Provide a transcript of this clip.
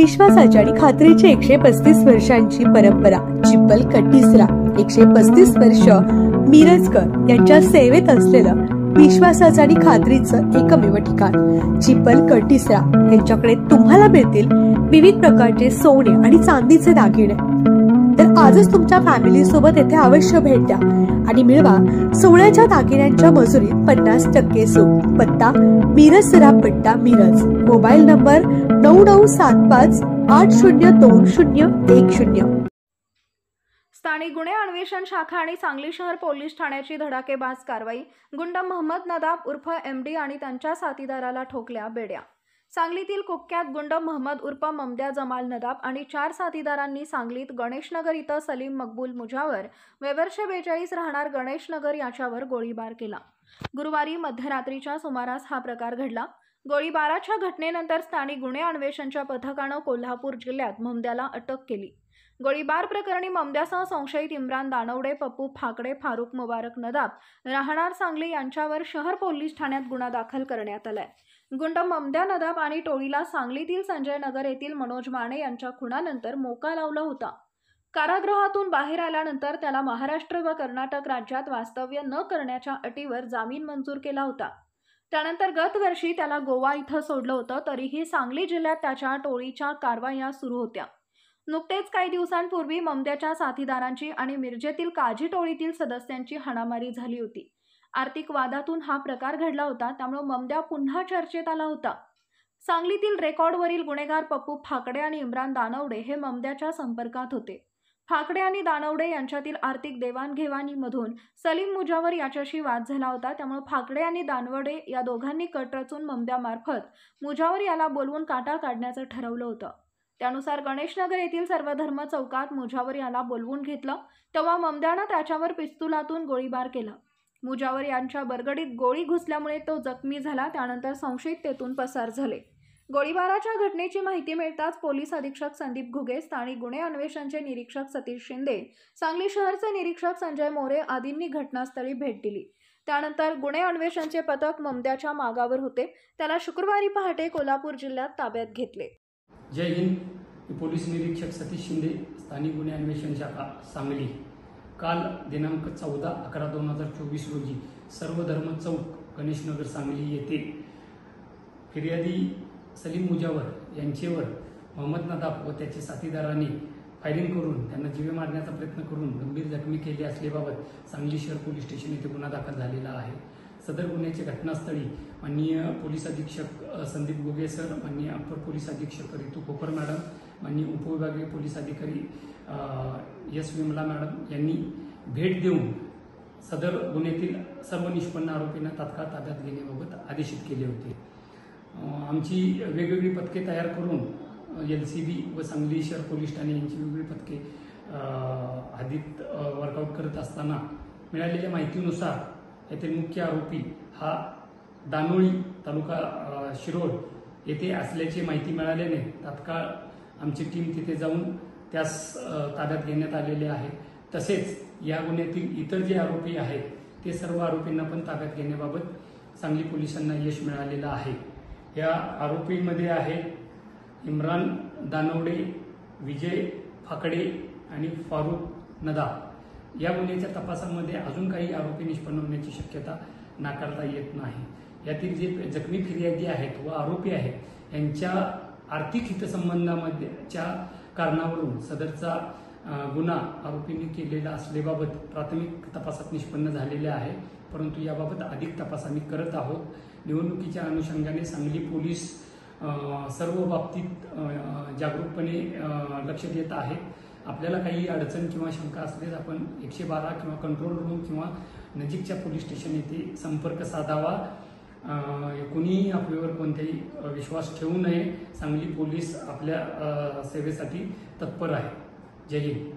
विश्वासाची आणि खात्रीची 135 वर्षांची परंपरा चिप्पल कटिसरा 135 वर्ष मिरजकर यांच्या सेवेत असलेलं विश्वासाचं आणि खात्रीचं एकमेव ठिकाण चिप्पल कटिसरा यांच्याकडे तुम्हाला मिळतील विविध प्रकारचे सोने आणि चांदीचे दागिने। तर आजच तुमच्या फॅमिली सोबत येथे अवश्य भेट द्या आणि मिळवा सोन्याच्या दागिन्यांच्या मजुरीत 50% सूट। पत्ता मिरज सरापट्टा मिरज। Mobile number 9975802010। स्थानिक गुन्हे अन्वेषण शाखा आणि सांगली शहर पोलीस ठाण्याची धडाकेबाज कारवाई। गुंड मोहम्मद नदाब उर्फ MD आणि त्यांच्या साथीदाराला ठोकल्या बेड्या। सांगलीतील कुख्यात गुंड मोहम्मद उर्फ ममद्या जमाल नदाब आणि 4 साथीदारांनी सांगलीत गणेशनगर इथं सलीम मकबूल मुजावर वर्ष 42 राहणार गणेशनगर याच्यावर गोळीबार केला। गुरुवारी मध्यरात्रीच्या सुमारास हा प्रकार घडला। गोळीबाराच्या घटनेनंतर स्थानिक गुन्हे अन्वेषणच्या पथकानं कोल्हापूर जिल्ह्यात ममद्याला अटक केली। गोळीबार प्रकरणी ममद्यासह संशयित इम्रान दानवडे, पप्पू फाकडे, फारुख मुबारक नदाब राहणार सांगली यांच्यावर शहर पोलीस ठाण्यात गुन्हा दाखल करण्यात आलाय। गुंड ममद्या नदाब आणि टोळीला सांगलीतील संजय नगर येथील मनोज माने यांच्या खुनानंतर मोका लावला होता। कारागृहातून बाहेर आल्यानंतर त्याला महाराष्ट्र व कर्नाटक राज्यात वास्तव्य न करण्याच्या अटीवर जामीन मंजूर केला होता। त्यानंतर गत वर्षी त्याला गोवा इथं सोडलं होतं, तरीही सांगली जिल्ह्यात त्याच्या टोळीच्या कारवाया सुरू होत्या। नुकतेच काही दिवसांपूर्वी ममद्याच्या साथीदारांची आणि मिरजेतील काजी टोळीतील सदस्यांची हाणामारी झाली होती। आर्थिक वादातून हा प्रकार घडला होता, त्यामुळे ममद्या पुन्हा चर्चेत आला होता। सांगलीतील रेकॉर्डवरील गुन्हेगार पप्पू फाकडे आणि इम्रान दानवडे हे ममद्याच्या संपर्कात होते। फाकडे आणि दानवडे यांच्यातील आर्थिक देवाणघेवाणीमधून सलीम मुजावर याच्याशी वाद झाला होता, त्यामुळे फाकडे आणि दानवडे या दोघांनी कट रचून ममद्यामार्फत मुजावर याला बोलवून काटा काढण्याचं ठरवलं होतं। त्यानुसार गणेशनगर येथील सर्वधर्म चौकात मुजावर याला बोलवून घेतलं, तेव्हा ममद्यानं त्याच्यावर पिस्तुलातून गोळीबार केला। मुजावर यांच्या बरगडीत गोळी घुसल्यामुळे तो जखमी झाला। त्यानंतर संशयित तेथून पसार झाले। गोळीबाराच्या घटनेची माहिती मिळताच पोलीस अधीक्षक संदीप घुगे, स्थानिक गुन्हे अन्वेषणचे निरीक्षक सतीश शिंदे, सांगली शहरचे निरीक्षक संजय मोरे आदींनी घटनास्थळी भेट दिली। त्यानंतर गुन्हे अन्वेषणचे पथक ममद्याच्या मागावर होते। त्याला शुक्रवारी पहाटे कोल्हापूर जिल्ह्यात ताब्यात घेतले। जय हिंद। पोलीस निरीक्षक सतीश शिंदे, स्थानिक गुन्हे अन्वेषण शाखा सांगली। काल दिनांक 14/11/2024 रोजी सर्वधर्म चौक गणेशनगर सांगली येथे फिर्यादी सलीम मुजावर यांच्यावर मोहम्मद नदाब व त्याच्या साथीदारांनी फायरिंग करून त्यांना जीवे मारण्याचा प्रयत्न करून गंभीर जखमी केले असल्याबाबत सांगली शहर पोलीस स्टेशन येथे गुन्हा दाखल झालेला आहे। सदर गुन्ह्याच्या घटनास्थळी माननीय पोलीस अधीक्षक संदीप घुगे सर, माननीय अपर पोलीस अधीक्षक रितू खोकर मॅडम, माननीय उपविभागीय पोलीस अधिकारी एस विमला मॅडम यांनी भेट देऊन सदर गुन्ह्यातील सर्व निष्पन्न आरोपींना तात्काळ ताब्यात घेण्याबाबत आदेशित केले होते। आमची वेगवेगळी पथके तयार करून LCB व सांगली शहर पोलीस ठाणे यांची वेगवेगळी पथके हद्दीत वर्कआउट करत असताना मिळालेल्या माहितीनुसार येथील मुख्य आरोपी हा दानोळी तालुका शिरोळ येथे असल्याची माहिती मिळाल्याने तात्काळ आमची टीम तिथे जाऊन त्यास ताब्यात घेण्यात आलेले आहे। तसेच या गुन्ह्यातील इतर जे आरोपी आहेत ते सर्व आरोपींना पण ताब्यात घेण्याबाबत सांगली पोलिसांना यश मिळालेलं आहे। या आरोपींमध्ये आहेत इम्रान दानवडे, विजय फाकडे आणि फारुख नदाब। या गुन्ह्याच्या तपासामध्ये अजून काही आरोपी निष्पन्न होण्याची शक्यता नाकारता येत नाही। यातील जे जखमी फिर्यादी आहेत व आरोपी आहेत यांच्या आर्थिक हितसंबंधामध्येच्या कारणावरून सदरचा गुन्हा आरोपींनी केलेला असल्याबाबत प्राथमिक तपासात निष्पन्न झालेले आहे, परंतु याबाबत अधिक तपास आम्ही करत आहोत। निवडणुकीच्या अनुषंगाने सांगली पोलीस सर्व बाबतीत जागरूकपणे लक्ष देत आहेत। आपल्याला काही अडचण किंवा शंका असल्यास आपण 112 किंवा कंट्रोल रूम किंवा नजीकच्या पोलीस स्टेशन येथे संपर्क साधावा। कोणीही आपल्यावर कोणताही विश्वास ठेवू नये। सांगली पोलीस आपल्या सेवेसाठी तत्पर आहे। जय हिंद।